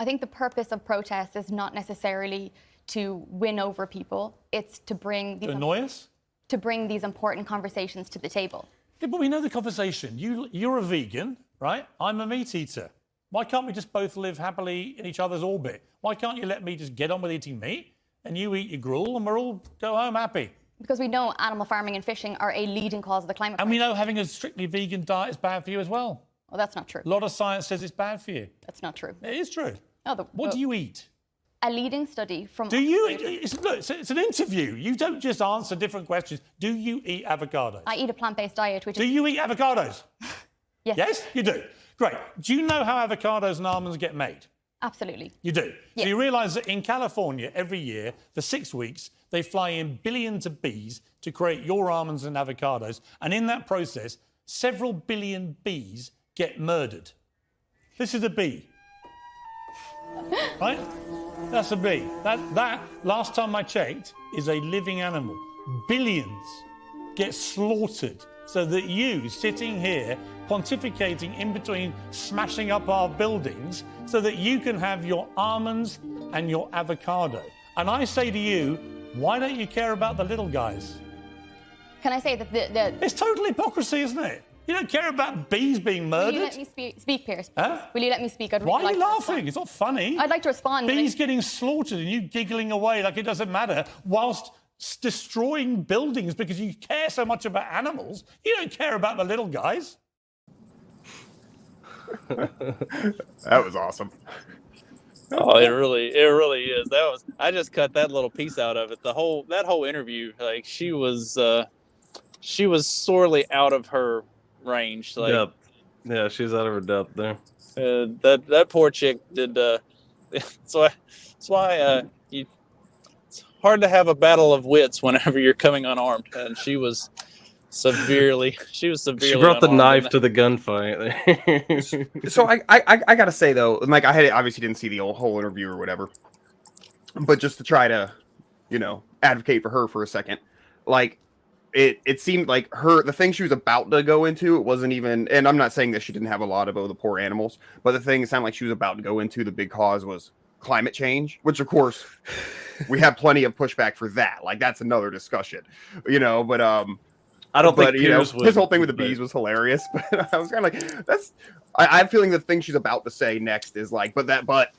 I think the purpose of protest is not necessarily to win over people. It's to bring these to bring these important conversations to the table. Yeah, but we know the conversation. You're a vegan, right? I'm a meat eater. Why can't we just both live happily in each other's orbit? Why can't you let me just get on with eating meat and you eat your gruel and we'll all go home happy? Because we know animal farming and fishing are a leading cause of the climate crisis. And we know having a strictly vegan diet is bad for you as well. Well, that's not true. A lot of science says it's bad for you. That's not true. It is true. No, what do you eat? A leading study from... Do you eat... It's an interview. You don't just answer different questions. Do you eat avocados? I eat a plant-based diet, which Do you eat avocados? Yes. Yes, you do. Great. Do you know how avocados and almonds get made? Absolutely. You do? Yes. So you realise that in California, every year, for 6 weeks, they fly in billions of bees to create your almonds and avocados. And in that process, several billion bees get murdered. This is a bee. Right? That's a bee. That, last time I checked, is a living animal. Billions get slaughtered so that you, sitting here, pontificating in between smashing up our buildings, so that you can have your almonds and your avocado. And I say to you, why don't you care about the little guys? Can I say that the... It's total hypocrisy, isn't it? You don't care about bees being murdered? Will you let me speak, Piers? Huh? Will you let me speak? I'd really Why are like you to laughing? respond. It's not funny. I'd like to respond. Bees getting slaughtered and you giggling away like it doesn't matter, whilst destroying buildings because you care so much about animals. You don't care about the little guys. That was awesome. Oh, it really is. I just cut that little piece out of it. That whole interview, like she was sorely out of her range. Like, yep. Yeah, she's out of her depth there. That poor chick did. That's why it's hard to have a battle of wits whenever you're coming unarmed, and she was severely. She brought the knife to the gunfight. So I gotta say though, like I obviously didn't see the whole interview or whatever, but just to try to, advocate for her for a second, like it seemed like the thing she was about to go into, it wasn't even, and I'm not saying that she didn't have a lot of the poor animals, but the thing it sounded like she was about to go into, the big cause was climate change, which of course we have plenty of pushback for that. Like that's another discussion, but I don't think his whole thing with the bees was hilarious, but I was kind of like, I'm feeling the thing she's about to say next is like, but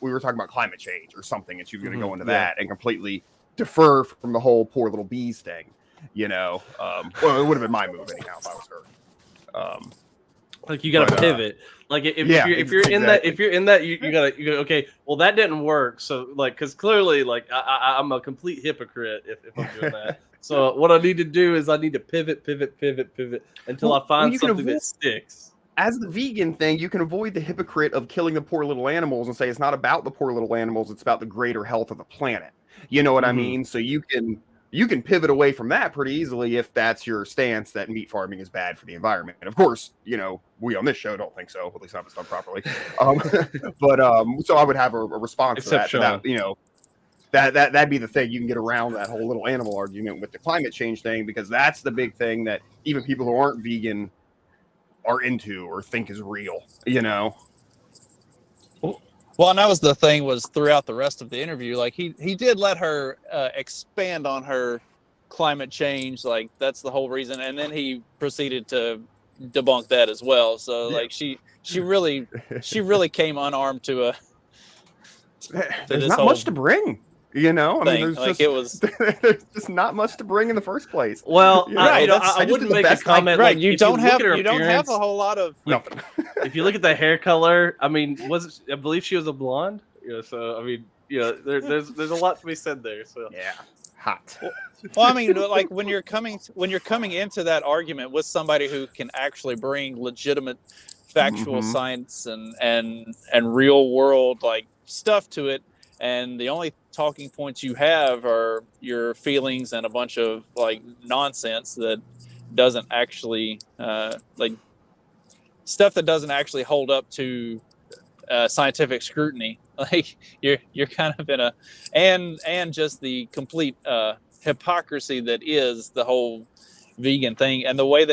we were talking about climate change or something, and she was going to go into that and completely defer from the whole poor little bees thing, well, it would have been my move anyhow if I was her. Like you got to pivot. Like if you're in that, you gotta okay. Well, that didn't work. So like, because clearly, like I'm a complete hypocrite if I'm doing that. So what I need to do is I need to pivot until I find something that sticks. As the vegan thing, you can avoid the hypocrite of killing the poor little animals and say it's not about the poor little animals, it's about the greater health of the planet. You know what I mean? So you can pivot away from that pretty easily if that's your stance that meat farming is bad for the environment. And of course, we on this show don't think so, at least not if it's done properly. So I would have a response to that. That'd be the thing. You can get around that whole little animal argument with the climate change thing, because that's the big thing that even people who aren't vegan are into or think is real, Well, and that was the thing, was throughout the rest of the interview, like he did let her expand on her climate change, like that's the whole reason, and then he proceeded to debunk that as well. So like she really came unarmed to there's not much to bring. I mean, there's like there's just not much to bring in the first place. Well, I wouldn't make a comment. Right, like, you don't have a whole lot of nothing. If you look at the hair color, I mean, I believe she was a blonde. So I mean, there's a lot to be said there. So yeah, hot. Well, I mean, like when you're coming into that argument with somebody who can actually bring legitimate, factual science and real world like stuff to it, and the only talking points you have are your feelings and a bunch of like nonsense that doesn't actually like stuff that doesn't actually hold up to scientific scrutiny. Like you're kind of in a and just the complete hypocrisy that is the whole vegan thing, and the way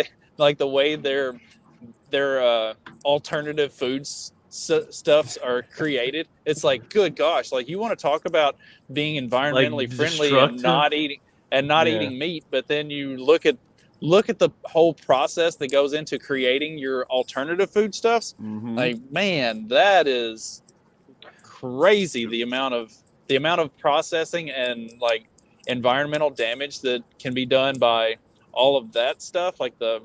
their alternative foods stuffs are created, it's like, good gosh, like you want to talk about being environmentally friendly and not eating meat, but then you look at the whole process that goes into creating your alternative foodstuffs. Like, man, that is crazy, the amount of processing and like environmental damage that can be done by all of that stuff, like the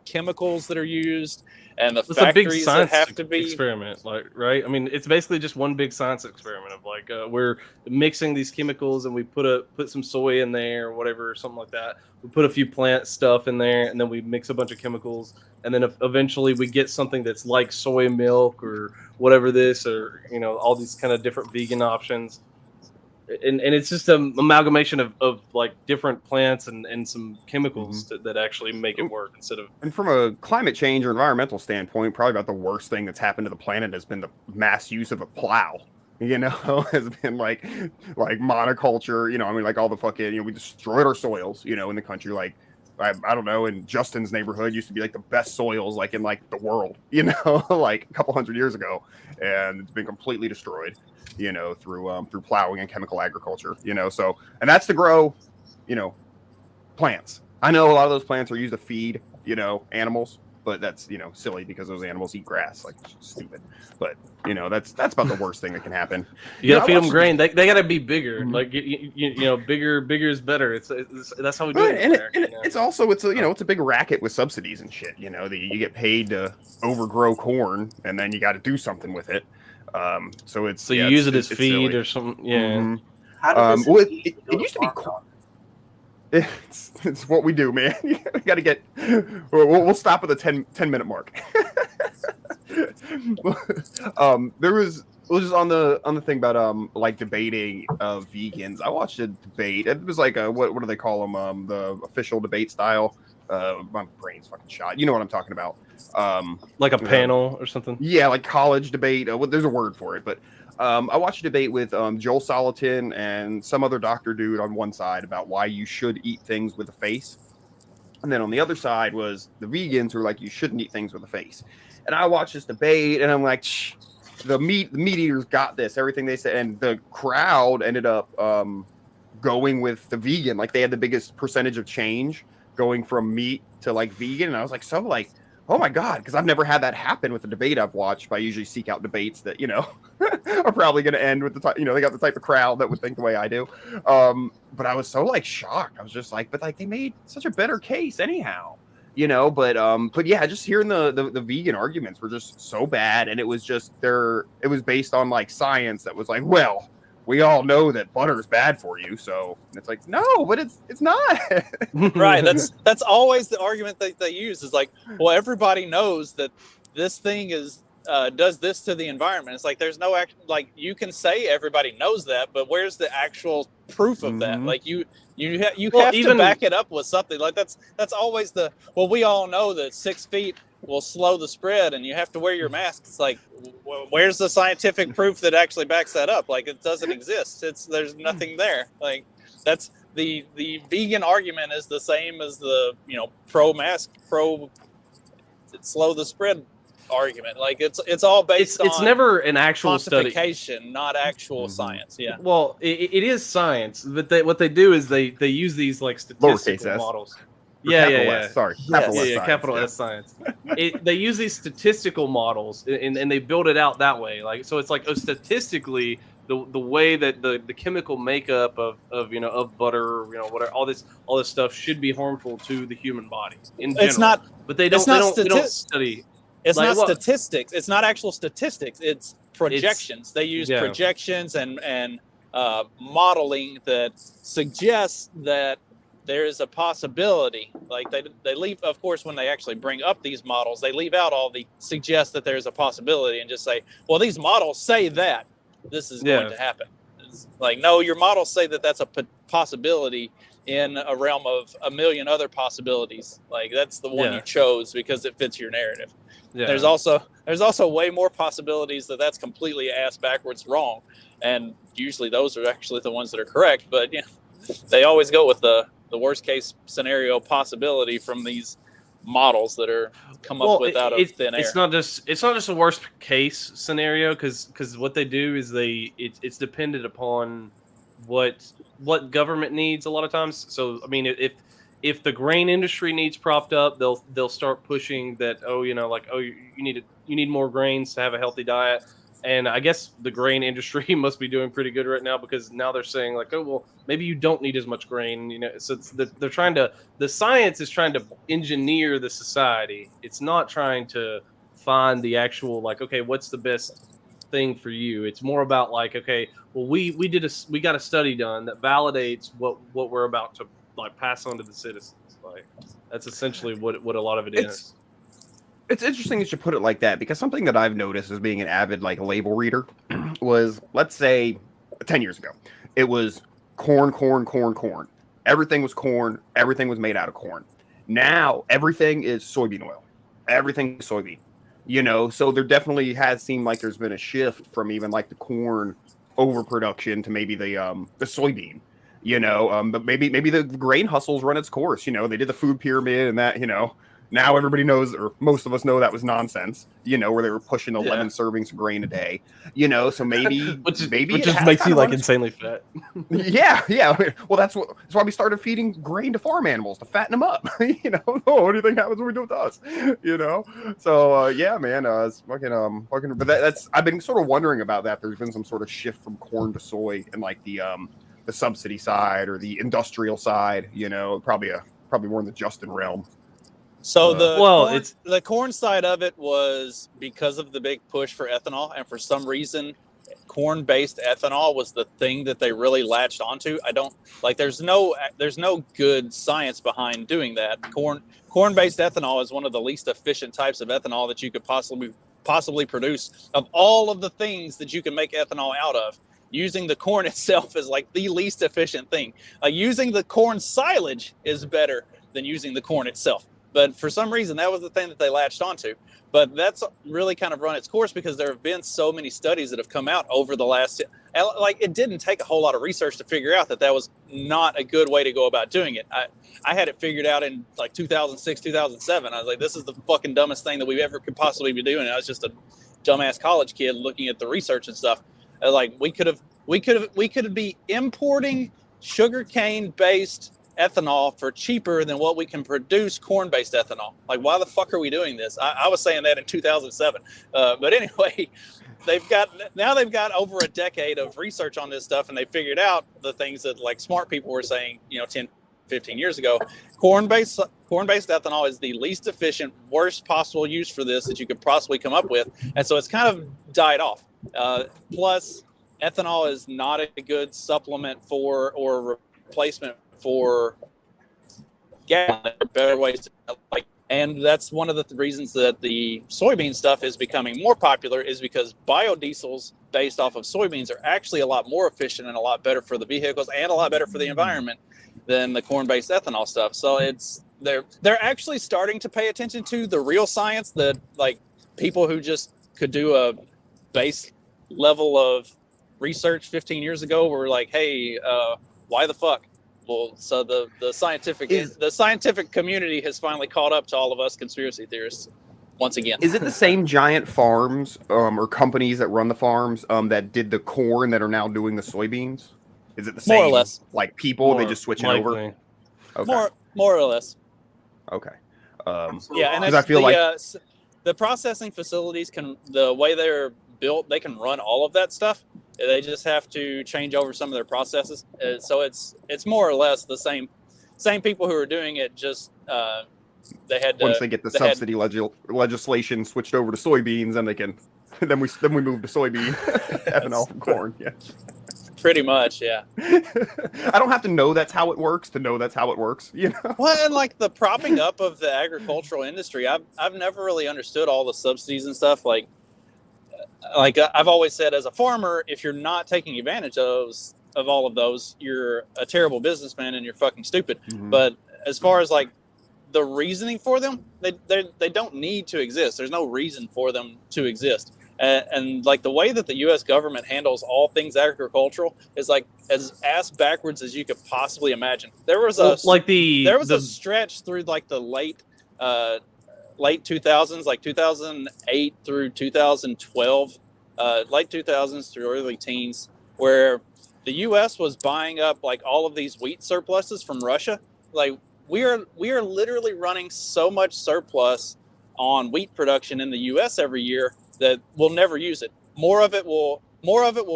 chemicals that are used and the factories that have to be experiment, like, right? I mean, it's basically just one big science experiment of like we're mixing these chemicals and we put some soy in there or whatever, or something like that. We put a few plant stuff in there and then we mix a bunch of chemicals, and then eventually we get something that's like soy milk or whatever this, or all these kind of different vegan options. And it's just an amalgamation of like different plants and some chemicals that actually make it work instead of. And from a climate change or environmental standpoint, probably about the worst thing that's happened to the planet has been the mass use of a plow. Has been like monoculture. I mean, like all the fucking, we destroyed our soils. In the country, like I don't know, in Justin's neighborhood used to be like the best soils like in like the world. Like a couple hundred years ago, and it's been completely destroyed. Through plowing and chemical agriculture, so, and that's to grow, plants. I know a lot of those plants are used to feed, animals, but that's, silly because those animals eat grass, like stupid. But, that's about the worst thing that can happen. You gotta feed them grain. They gotta be bigger. Like, bigger is better. It's that's how we do it. And it's also, it's a big racket with subsidies and shit, you get paid to overgrow corn and then you got to do something with it. So you use it as feed silly. or something. Yeah. It used to be cool. It's what we do, man. You got to get. We'll stop at the 10-minute mark. There was just on the thing about like debating vegans. I watched a debate. It was like what do they call them? The official debate style. My brain's fucking shot. You know what I'm talking about. Like a panel or something. Yeah, like college debate. There's a word for it, but I watched a debate with Joel Salatin and some other doctor dude on one side about why you should eat things with a face, and then on the other side was the vegans who are like, you shouldn't eat things with a face. And I watched this debate, and I'm like, the meat eaters got this. Everything they said, and the crowd ended up going with the vegan. Like they had the biggest percentage of change going from meat to like vegan, and I was like, so like, oh my God, because I've never had that happen with a debate I've watched. But I usually seek out debates that are probably going to end with the they got the type of crowd that would think the way I do. But I was so like shocked. I was just like, but like they made such a better case anyhow, But yeah, just hearing the vegan arguments were just so bad, and it was just it was based on like science that was like, well, we all know that butter is bad for you, so it's like, no, but it's not. Right. That's always the argument that they use is like, well, everybody knows that this thing is does this to the environment. It's like there's no like you can say everybody knows that, but where's the actual proof of that? Like you have to back it up with something. Like that's always we all know that 6 feet will slow the spread and you have to wear your mask. It's like, where's the scientific proof that actually backs that up? Like it doesn't exist. There's nothing there. Like that's the vegan argument is the same as the pro mask, pro slow the spread argument. Like it's all based on, it's never an actual study, not actual science. Yeah, well, it is science, but what they do is they use these like statistical models. Yeah. Sorry. Capital S science. They use these statistical models and they build it out that way. Like, so it's like, statistically, the way that the chemical makeup of butter, whatever, all this stuff should be harmful to the human body in general. It's not, but they don't study. It's like, not statistics. It's not actual statistics. It's projections. They use projections and modeling that suggests that there is a possibility. Like they leave, of course, when they actually bring up these models, they leave out all the suggest that there's a possibility and just say, well, these models say that this is going to happen. It's like, no, your models say that that's a possibility in a realm of a million other possibilities. Like that's the one you chose because it fits your narrative. Yeah. There's also way more possibilities that's completely ass backwards wrong. And usually those are actually the ones that are correct. But they always go with the worst case scenario possibility from these models that are come up with out of thin air. It's not just a worst case scenario because what they do is it's dependent upon what government needs a lot of times. So I mean, if the grain industry needs propped up, they'll start pushing that. Oh, you need more grains to have a healthy diet. And I guess the grain industry must be doing pretty good right now because now they're saying like, oh, well, maybe you don't need as much grain. So they're trying to, the science is trying to engineer the society. It's not trying to find the actual like, okay, what's the best thing for you? It's more about like, okay, well, we got a study done that validates what we're about to like pass on to the citizens. Like that's essentially what a lot of it is. It's interesting that you put it like that because something that I've noticed as being an avid like label reader was, let's say 10 years ago, it was corn. Everything was corn. Everything was made out of corn. Now everything is soybean oil. Everything is soybean. So there definitely has seemed like there's been a shift from even like the corn overproduction to maybe the soybean. But maybe the grain hustle's run its course. They did the food pyramid and that. Now everybody knows, or most of us know, that was nonsense. Where they were pushing 11 servings of grain a day. So maybe which just makes you like insanely fat. Yeah. Well, that's why we started feeding grain to farm animals to fatten them up. What do you think happens when we do it to us? So yeah, man. It's fucking. But that's I've been sort of wondering about that. There's been some sort of shift from corn to soy and like the subsidy side or the industrial side. Probably more in the Justin realm. So the corn side of it was because of the big push for ethanol, and for some reason, corn-based ethanol was the thing that they really latched onto. I don't like. There's no good science behind doing that. Corn-based ethanol is one of the least efficient types of ethanol that you could possibly produce. Of all of the things that you can make ethanol out of, using the corn itself is like the least efficient thing. Like using the corn silage is better than using the corn itself. But for some reason, that was the thing that they latched onto. But that's really kind of run its course because there have been so many studies that have come out over the last... Like, it didn't take a whole lot of research to figure out that was not a good way to go about doing it. I had it figured out in, like, 2006, 2007. I was like, this is the fucking dumbest thing that we ever could possibly be doing. And I was just a dumbass college kid looking at the research and stuff. Like, we could be importing sugarcane-based ethanol for cheaper than what we can produce corn-based ethanol. Like, why the fuck are we doing this? I was saying that in 2007. But anyway, they've got over a decade of research on this stuff, and they figured out the things that like smart people were saying, 10, 15 years ago. Corn-based ethanol is the least efficient, worst possible use for this that you could possibly come up with. And so it's kind of died off. Plus, ethanol is not a good supplement for or replacement for gas. Better ways to like, and that's one of the reasons that the soybean stuff is becoming more popular is because biodiesels based off of soybeans are actually a lot more efficient and a lot better for the vehicles and a lot better for the environment than the corn-based ethanol stuff. So they're actually starting to pay attention to the real science that like people who just could do a base level of research 15 years ago were like, hey, why the fuck? Well, so the scientific community has finally caught up to all of us conspiracy theorists once again. Is it the same giant farms or companies that run the farms that did the corn that are now doing the soybeans? Is it the same? More or less. Like people, they just switch it over? Okay. More or less. Okay. Yeah, and I feel like the processing facilities the way they're built, they can run all of that stuff. They just have to change over some of their processes. So it's more or less the same people who are doing it. Just they had to, once they get the subsidy legislation switched over to soybeans, then they can. then we move to soybean ethanol from corn. Yeah. Pretty much, yeah. I don't have to know that's how it works to know that's how it works, Well, and like the propping up of the agricultural industry, I've never really understood all the subsidies and stuff. Like I've always said, as a farmer, if you're not taking advantage of all of those, you're a terrible businessman and you're fucking stupid. Mm-hmm. But as far as like the reasoning for them, they don't need to exist. There's no reason for them to exist. And like the way that the U.S. government handles all things agricultural is like as ass backwards as you could possibly imagine. There was a stretch through like the late late 2000s, like 2008 through 2012, late 2000s through early teens, where the U.S. was buying up like all of these wheat surpluses from Russia. Like we are literally running so much surplus on wheat production in the U.S. every year that we'll never use it. More of it will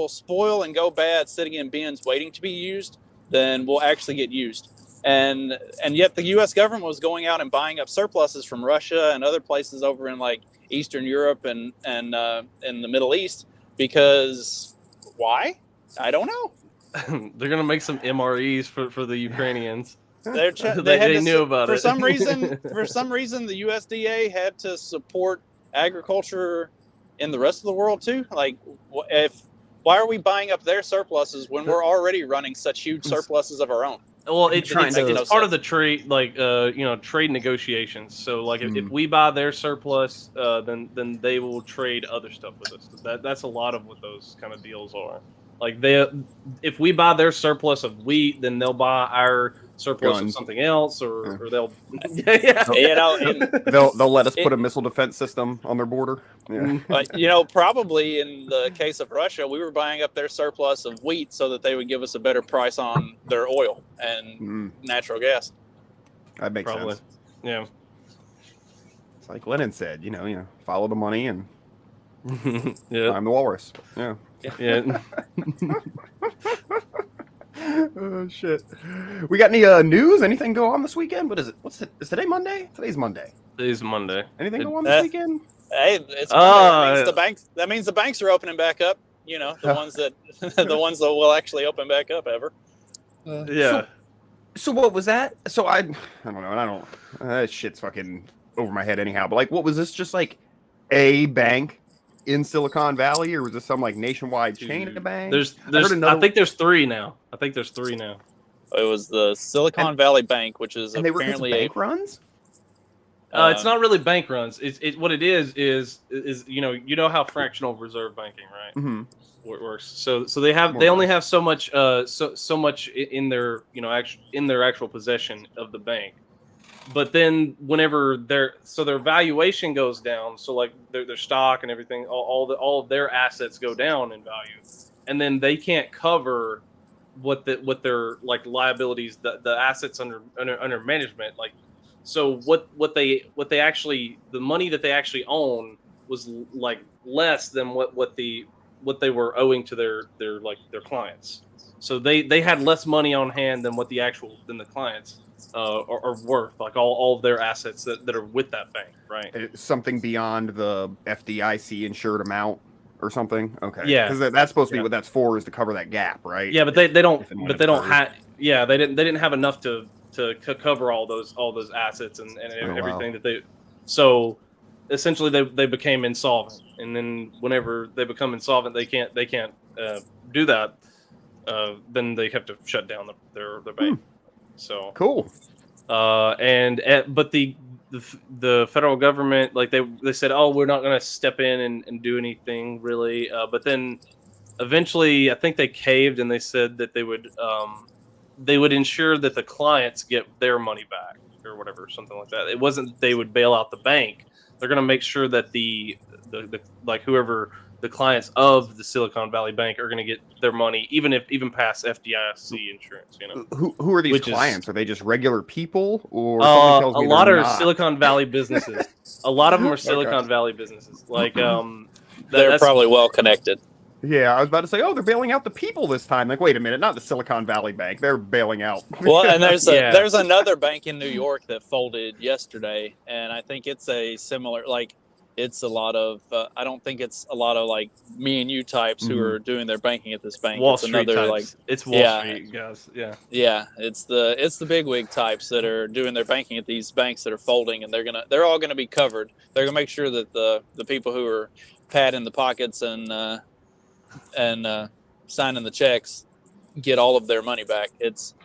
spoil and go bad sitting in bins waiting to be used than will actually get used. And yet the U.S. government was going out and buying up surpluses from Russia and other places over in like Eastern Europe and in the Middle East, because why? I don't know. They're gonna make some MREs for the Ukrainians. They knew about for it. some reason. For some reason, the USDA had to support agriculture in the rest of the world too. Like, why are we buying up their surpluses when we're already running such huge surpluses of our own? Well, it's part of the trade, trade negotiations. So, like, if we buy their surplus, then they will trade other stuff with us. That's a lot of what those kind of deals are. Like, if we buy their surplus of wheat, then they'll buy our surplus of something else, or they'll they'll let us put a missile defense system on their border. Yeah. But probably in the case of Russia, we were buying up their surplus of wheat so that they would give us a better price on their oil and natural gas. That makes sense. Yeah. It's like Lenin said, follow the money and yeah. I'm the walrus. Yeah. Yeah. Oh shit. We got any news? Anything go on this weekend? What is it? Is today Monday? Today's Monday. Today's Monday. Anything go on this weekend? Hey, it's Monday. That means the banks are opening back up. The ones that will actually open back up ever. Yeah. So what was that? So I don't know. That shit's fucking over my head anyhow. But like, what was this? Just like a bank in Silicon Valley, or was this some like nationwide chain of banks? I think there's three now. It was the Silicon Valley Bank, which is apparently bank runs. It's not really bank runs. What it is how fractional reserve banking, right? Mm-hmm. Works. So they only have so much so much in their in their actual possession of the bank. But then whenever their valuation goes down, so like their stock and everything, all of their assets go down in value, and then they can't cover what their like liabilities, the assets under management, like. So what they actually, the money that they actually own was like less than what they were owing to their clients. So they had less money on hand than the clients are worth, like all of their assets that are with that bank, right? It's something beyond the FDIC insured amount or something. Okay. Yeah. Because that's supposed to be what that's for, is to cover that gap, right? Yeah, but they don't didn't have enough to cover all those assets and everything that they. So essentially they became insolvent, and then whenever they become insolvent, they can't do that. Then they have to shut down their bank. So cool. But the federal government, like they said, oh, we're not going to step in and do anything really. But then eventually, I think they caved and they said that they would ensure that the clients get their money back or whatever, something like that. It wasn't they would bail out the bank. They're going to make sure that the whoever the clients of the Silicon Valley Bank are going to get their money, even past FDIC insurance. Who are these clients? Are they just regular people, or a lot are Silicon Valley businesses? A lot of them are Silicon Valley businesses. Like they're probably well connected. Yeah, I was about to say, they're bailing out the people this time. Like, wait a minute, not the Silicon Valley Bank. They're bailing out. Well, and there's another bank in New York that folded yesterday, and I think it's a similar, like, it's a lot of, I don't think it's a lot of, like, me and you types who are doing their banking at this bank. Wall Street types. It's Wall Street guys, yeah. Yeah, it's the bigwig types that are doing their banking at these banks that are folding, and they're all gonna be covered. They're gonna make sure that the people who are patting the pockets and signing the checks get all of their money back. It's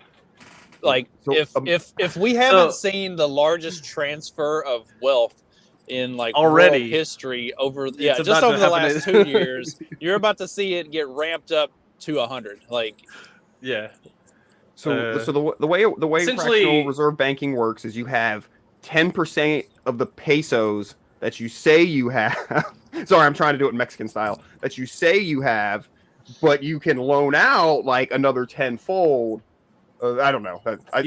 like, if we haven't seen the largest transfer of wealth in like already world history over the last 2 years, you're about to see it get ramped up to 100. Like, yeah. So the way fractional reserve banking works is you have 10% of the pesos that you say you have. Sorry, I'm trying to do it in Mexican style. That you say you have, but you can loan out like another tenfold. I don't know.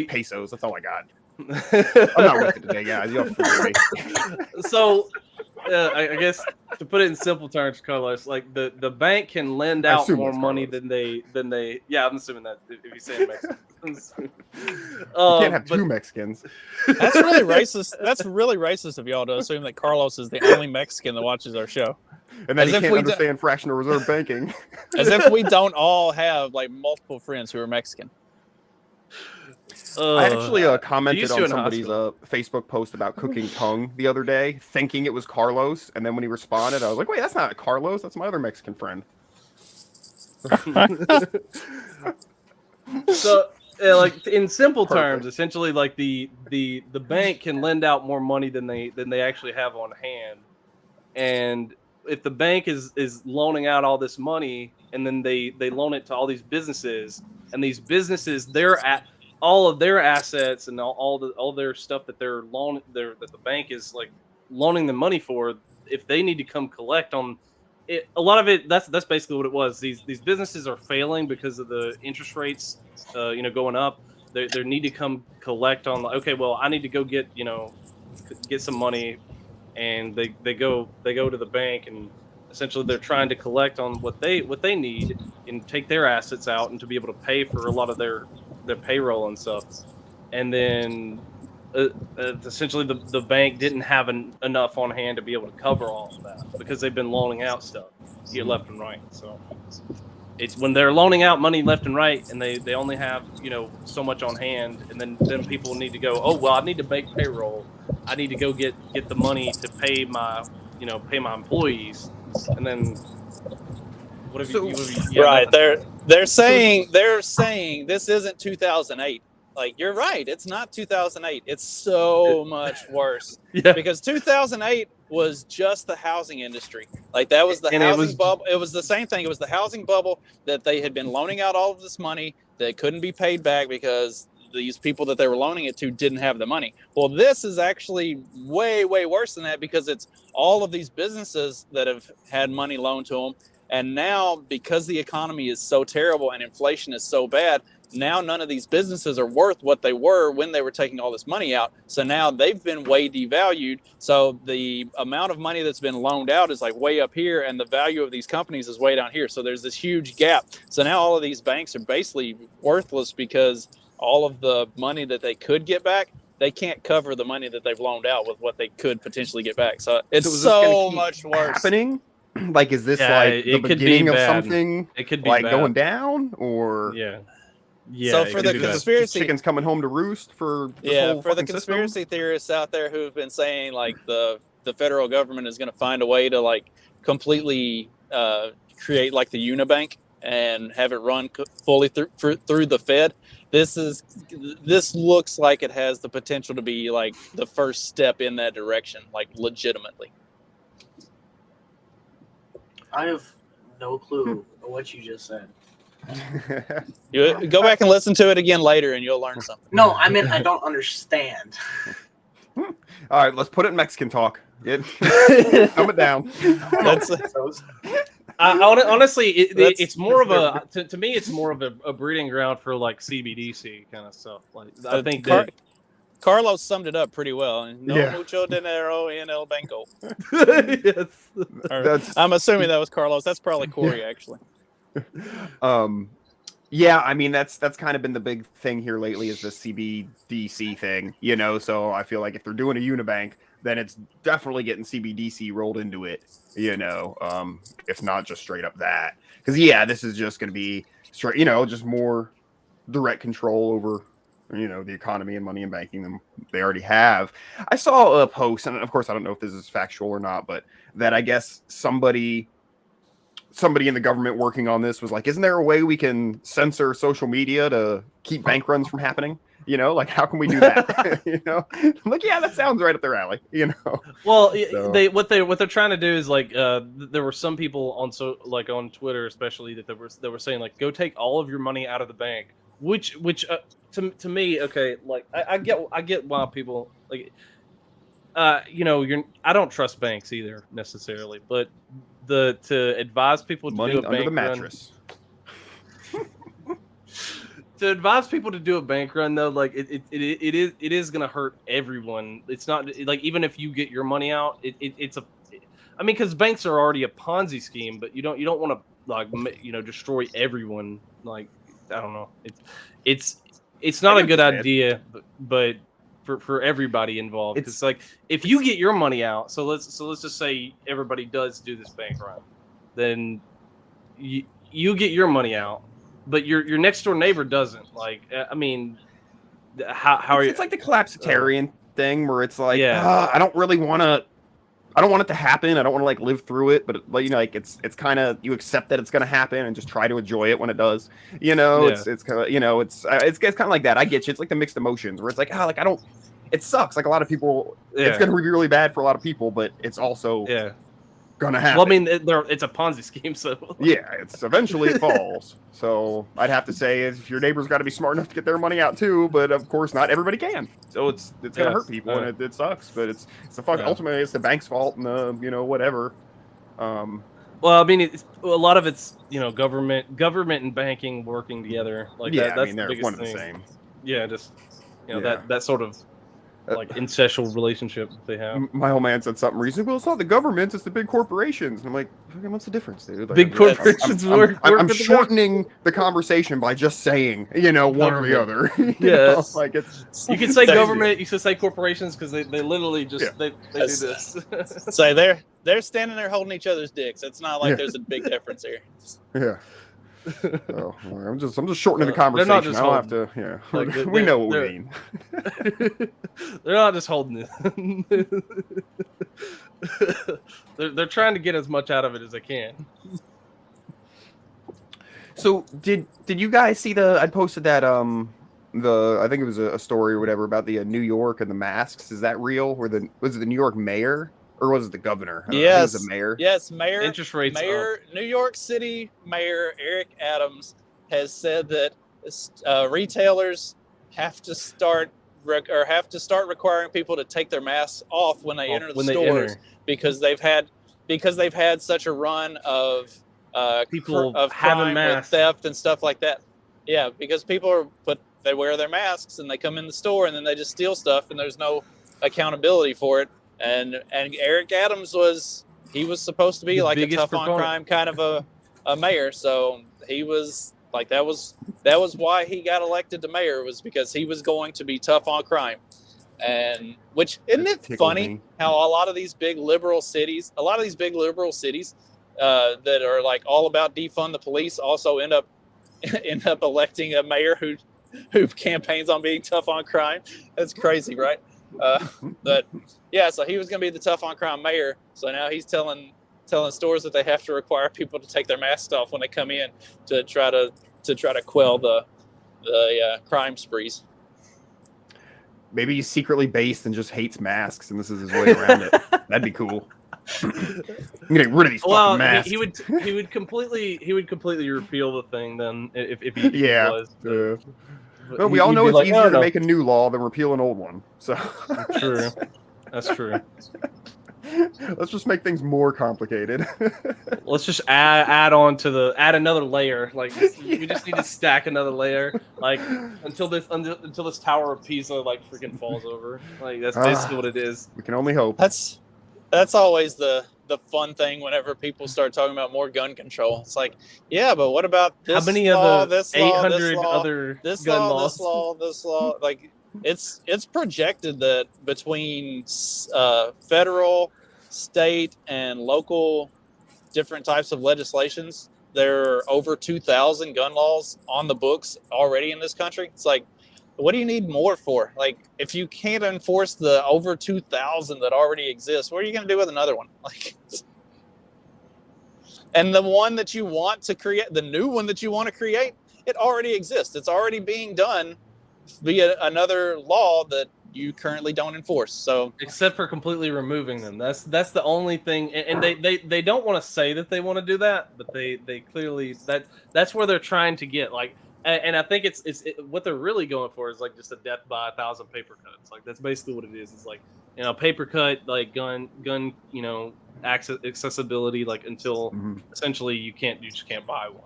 Pesos. That's all I got. I'm not with it today, guys. You'll forgive me. So, I guess to put it in simple terms, Carlos, like the bank can lend out more money than they. Yeah, I'm assuming that if you say Mexicans. You can't have two Mexicans. That's really racist. That's really racist of y'all to assume that Carlos is the only Mexican that watches our show. And that he can't understand fractional reserve banking. As if we don't all have like multiple friends who are Mexican. I actually commented on somebody's Facebook post about cooking tongue the other day, thinking it was Carlos, and then when he responded, I was like, "Wait, that's not Carlos. That's my other Mexican friend." So, like in simple terms, essentially, like the bank can lend out more money than they actually have on hand, and if the bank is loaning out all this money, and then they loan it to all these businesses, and these businesses they're at all of their assets and all their stuff that that the bank is like loaning them money for, if they need to come collect on it, a lot of it that's basically what it was. These businesses are failing because of the interest rates going up. They need to come collect on okay, well, I need to go get some money, and they go to the bank, and essentially they're trying to collect on what they need and take their assets out and to be able to pay for a lot of their payroll and stuff. And then essentially the bank didn't have enough on hand to be able to cover all of that because they've been loaning out stuff here left and right. So it's when they're loaning out money left and right, and they only have so much on hand, and then people need to go, oh well, I need to make payroll, I need to go get the money to pay my employees, and then right. They're saying this isn't 2008. Like, you're right, it's not 2008. It's so much worse. Yeah. Because 2008 was just the housing industry. Like, that was the housing bubble. It was the same thing. It was the housing bubble that they had been loaning out all of this money that couldn't be paid back because these people that they were loaning it to didn't have the money. Well, this is actually way, way worse than that, because it's all of these businesses that have had money loaned to them. And now, because the economy is so terrible and inflation is so bad, now none of these businesses are worth what they were when they were taking all this money out. So now they've been way devalued. So the amount of money that's been loaned out is like way up here, and the value of these companies is way down here. So there's this huge gap. So now all of these banks are basically worthless because all of the money that they could get back, they can't cover the money that they've loaned out with what they could potentially get back. So it's so much worse. Happening? Like, is this like the beginning of something? It could be like bad. Going down, or yeah. So for the conspiracy, chickens coming home to roost for the conspiracy theorists out there who have been saying like the federal government is going to find a way to like completely create like the Unibank and have it run fully through the Fed. This looks like it has the potential to be like the first step in that direction, like legitimately. I have no clue what you just said. You go back and listen to it again later, and you'll learn something. No, I mean, I don't understand. All right, let's put it in Mexican talk. Dumb it down. Honestly, it's more of a to me, it's more of a breeding ground for like CBDC kind of stuff. Like, I think Carlos summed it up pretty well. No mucho dinero en el banco. Yes. I'm assuming that was Carlos. That's probably Corey, actually. Yeah, I mean that's kind of been the big thing here lately, is the CBDC thing, so I feel like if they're doing a Unibank, then it's definitely getting CBDC rolled into it, if not just straight up that, because this is just going to be straight, just more direct control over the economy and money and banking than they already have. I saw a post, and of course I don't know if this is factual or not, but that I guess somebody in the government working on this was like, isn't there a way we can censor social media to keep bank runs from happening? Like, how can we do that? I'm like, yeah, that sounds right up their alley. Well, so. What they're trying to do is like, there were some people on Twitter, especially, that they were saying like, go take all of your money out of the bank, which to me, okay, like I get why people like, I don't trust banks either necessarily, but to advise people to Money do a under bank the run, mattress. to advise people to do a bank run though, like it is gonna hurt everyone. It's not like even if you get your money out, I mean, because banks are already a Ponzi scheme, but you don't want to like destroy everyone. Like I don't know, it's not a good idea, but for everybody involved, because like if you get your money out, so let's just say everybody does do this bank run, then you get your money out, but your next door neighbor doesn't. Like I mean, how are you? It's like the collapsitarian thing where it's like, I don't really want to. I don't want it to happen. I don't want to like live through it, but like it's kind of, you accept that it's going to happen and just try to enjoy it when it does. It's kind of it's kind of like that. I get you. It's like the mixed emotions where it's like, like I don't. It sucks. Like a lot of people, it's going to be really bad for a lot of people, but it's also gonna happen. Well, I mean, it's a Ponzi scheme, so it's eventually it falls. So I'd have to say, if your neighbor's got to be smart enough to get their money out too, but of course not everybody can. So it's gonna hurt people, and it sucks. But it's the fuck. Ultimately, it's the bank's fault, and the whatever. Well, I mean, a lot of it's government and banking working together. Like that's I mean, the they're biggest one thing. and the same. Yeah, just that sort of like incestual relationship they have. My old man said something recently. Well, it's not the government; it's the big corporations. And I'm like, what's the difference, dude? Like, big corporations I'm shortening the conversation by just saying, one or the other. Yes, like it's. You can say government. You can say corporations because they literally just they do this. So they're standing there holding each other's dicks. It's not like there's a big difference here. Yeah. Oh, I'm just shortening the conversation. I don't have to. Yeah, like we know what we mean. They're not just holding it. they're trying to get as much out of it as they can. So did you guys see I posted that I think it was a story or whatever about the New York and the masks. Is that real? Was it the New York mayor? Or was it the governor? Yes, the mayor. Yes, mayor. Interest rates. New York City Mayor Eric Adams has said that retailers have to start requiring people to take their masks off when they enter the stores because they've had such a run of people of having crime with theft and stuff like that. Yeah, because people they wear their masks and they come in the store and then they just steal stuff and there's no accountability for it. And Eric Adams was supposed to be like a tough on crime kind of a mayor. So he was like, that was why he got elected to mayor, was because he was going to be tough on crime. And isn't it funny how a lot of these big liberal cities that are like all about defund the police also end up electing a mayor who campaigns on being tough on crime. That's crazy, right? But yeah, so he was going to be the tough on crime mayor. So now he's telling stores that they have to require people to take their masks off when they come in to try to quell the crime sprees. Maybe he's secretly based and just hates masks, and this is his way around it. That'd be cool. I'm getting rid of these fucking masks. He would completely repeal the thing then if he was. Well, we all know it's easier to make a new law than repeal an old one. So true. That's true. Let's just make things more complicated. Let's just add another layer. Like we just need to stack another layer. Like until this Tower of Pisa like freaking falls over. Like that's basically what it is. We can only hope. That's always the fun thing whenever people start talking about more gun control. It's like, yeah, but what about this? How many of the 800 other gun laws? This law? Like, it's projected that between federal, state, and local different types of legislations, there are over 2,000 gun laws on the books already in this country. It's like, what do you need more for? Like, if you can't enforce the over 2,000 that already exist, what are you going to do with another one? Like, and the one that you want to create, the new one that you want to create, it already exists. It's already being done via another law that you currently don't enforce. So, except for completely removing them, that's the only thing. And they don't want to say that they want to do that, but they clearly that's where they're trying to get. Like, And I think what they're really going for is like just a death by 1,000 paper cuts. Like that's basically what it is. It's like, paper cut, like gun, accessibility, like until essentially you just can't buy one.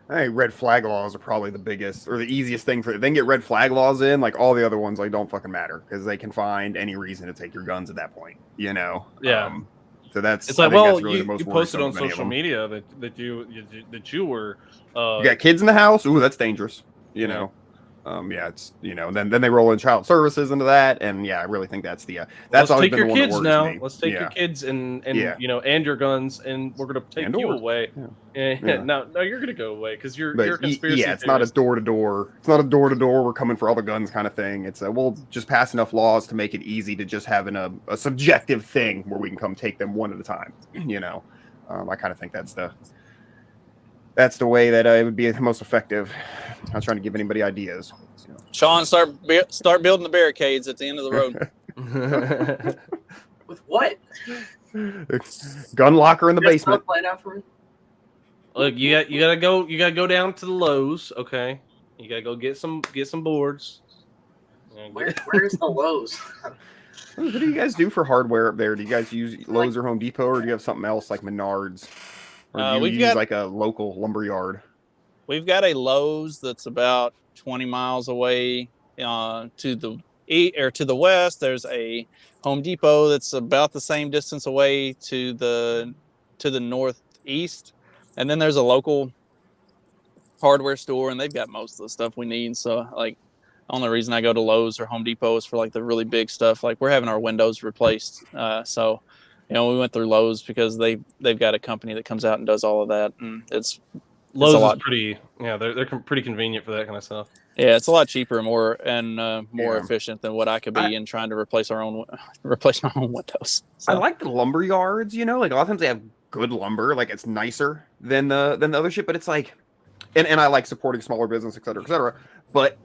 I think red flag laws are probably the biggest or the easiest thing for. If they can get red flag laws in, like all the other ones, like don't fucking matter because they can find any reason to take your guns at that point. Yeah. So that's. It's like, that's really you posted on social media that you were. You got kids in the house. Ooh, that's dangerous. You know. It's then they roll in child services into that, and I really think that's the that's always been the one that worries me. Let's take your kids and your guns, and we're gonna take you away. No, you're gonna go away because you're a conspiracy. It's not a door to door. It's not a door to door. We're coming for all the guns kind of thing. It's we'll just pass enough laws to make it easy to just having a subjective thing where we can come take them one at a time. I kind of think that's the way that it would be the most effective. I'm not trying to give anybody ideas. Sean, start building the barricades at the end of the road. With what? Gun locker in the basement. Look, you gotta go down to the Lowe's, okay? You gotta go get some boards. Where's the Lowe's? What do you guys do for hardware up there? Do you guys use Lowe's or Home Depot, or do you have something else like Menards? Or do you use like a local lumber yard? We've got a Lowe's that's about 20 miles away to the west. There's a Home Depot that's about the same distance away to the northeast, and then there's a local hardware store, and they've got most of the stuff we need. So like, the only reason I go to Lowe's or Home Depot is for like the really big stuff. Like we're having our windows replaced, so we went through Lowe's because they've got a company that comes out and does all of that, and Lowe's is pretty. Yeah, they're pretty convenient for that kind of stuff. Yeah, it's a lot cheaper and more efficient than what I could be in trying to replace my own windows. So. I like the lumber yards. Like a lot of times they have good lumber. Like it's nicer than the other shit. But it's like, and I like supporting smaller business, et cetera, et cetera. But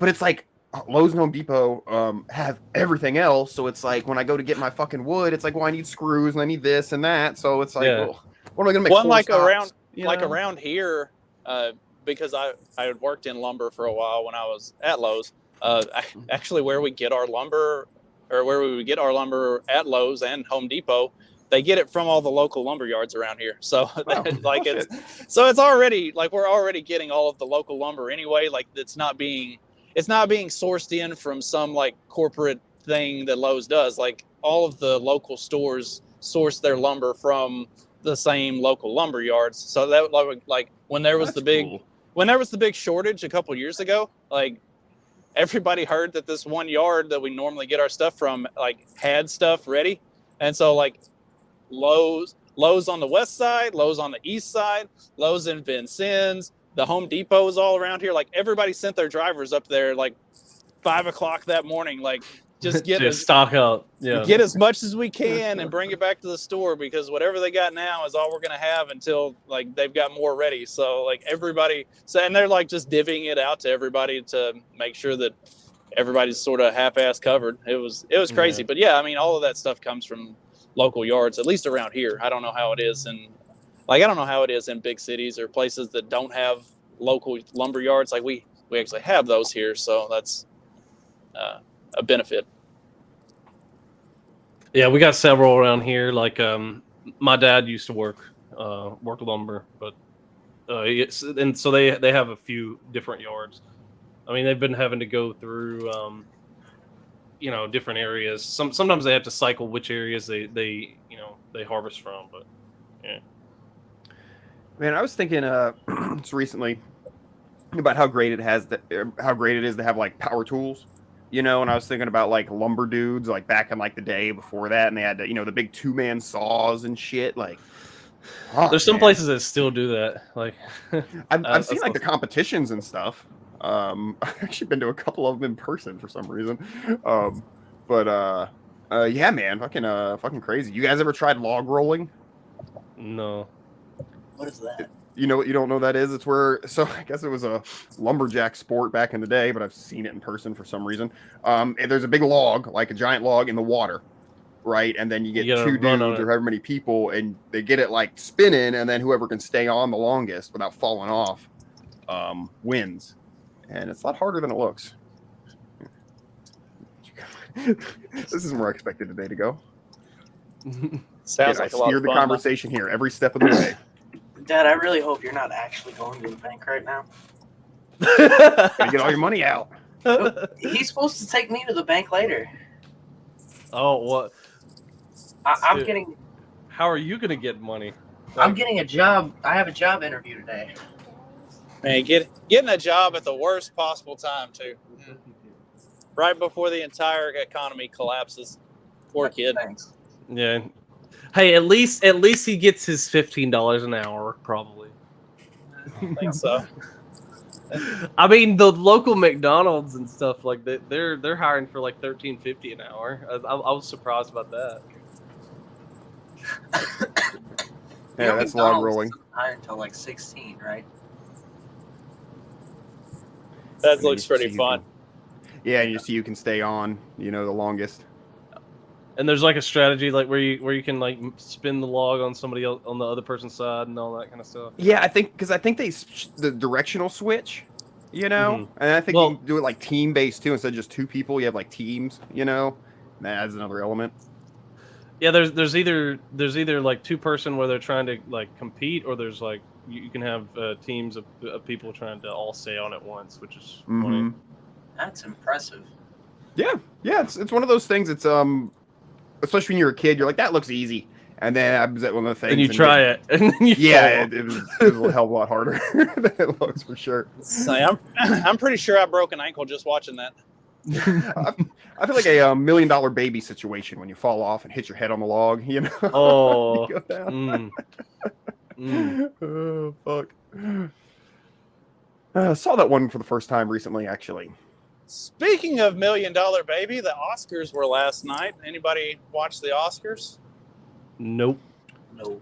it's like Lowe's and Home Depot have everything else. So it's like when I go to get my fucking wood, it's like, well, I need screws and I need this and that. So it's like, well, what am I gonna make? One like stops? around here. Because I had worked in lumber for a while when I was at Lowe's. Actually, where we would get our lumber at Lowe's and Home Depot, they get it from all the local lumber yards around here. So it's already like we're already getting all of the local lumber anyway. Like it's not being sourced in from some like corporate thing that Lowe's does. Like all of the local stores source their lumber from the same local lumber yards. So that like when there was when there was the big shortage a couple years ago, like everybody heard that this one yard that we normally get our stuff from like had stuff ready. And so like Lowe's on the west side, Lowe's on the east side, Lowe's in Vincennes, the Home Depot is all around here. Like everybody sent their drivers up there like 5 o'clock that morning, like just stock up, get as much as we can and bring it back to the store because whatever they got now is all we're gonna have until like they've got more ready. So like and they're like just divvying it out to everybody to make sure that everybody's sort of half-ass covered. It was crazy, but I mean all of that stuff comes from local yards, at least around here. I don't know how it is in big cities or places that don't have local lumber yards. Like we actually have those here, so that's a benefit. Yeah, we got several around here. Like my dad used to work lumber, but and so they have a few different yards. I mean, they've been having to go through different areas. Sometimes they have to cycle which areas they harvest from, but yeah. Man, I was thinking just recently about how great it is to have like power tools. And I was thinking about like lumber dudes, like back in like the day before that, and they had the big 2-man saws and shit. Like, there's some places that still do that. Like, I've seen like the competitions and stuff. I've actually been to a couple of them in person for some reason. Yeah, man, fucking crazy. You guys ever tried log rolling? No. What is that? You don't know what that is? It's where, so I guess it was a lumberjack sport back in the day, but I've seen it in person for some reason. There's a big log, like a giant log in the water, right? And then you get 2 dudes or however many people, and they get it like spinning, and then whoever can stay on the longest without falling off. wins, and it's a lot harder than it looks. This is where I expected today to go. Sounds like a lot steer of the fun. conversation here every step of the way. Dad, I really hope you're not actually going to the bank right now. Gotta get all your money out. He's supposed to take me to the bank later. Oh, what? I'm getting. How are you gonna get money? I'm getting a job. I have a job interview today. Man, getting a job at the worst possible time too. Right before the entire economy collapses. Poor kid. Thanks. Yeah. Hey, at least he gets his $15 an hour, probably. I think so. I mean, the local McDonald's and stuff like that, they're hiring for like $13.50 an hour. I was surprised about that. Yeah, that's log rolling. Hire until like 16, right? That looks pretty fun. Yeah, you can stay on, the longest. And there's like a strategy like where you can like spin the log on somebody else on the other person's side and all that kind of stuff. Yeah, I think they the directional switch, and I think you can do it like team based too. Instead of just two people, you have like teams, and that adds another element. Yeah, there's either like two person where they're trying to like compete, or there's like you can have teams of people trying to all stay on at once, which is funny. That's impressive. Yeah, it's one of those things. It's especially when you're a kid, you're like, that looks easy, and then I was at one of the things. And you try it, and then you it was a hell of a lot harder than it looks for sure. So I'm pretty sure I broke an ankle just watching that. I feel like a $1 million baby situation when you fall off and hit your head on the log, Oh, you go down. Oh fuck! I saw that one for the first time recently, actually. Speaking of $1 Million Baby, the Oscars were last night. Anybody watch the Oscars? Nope.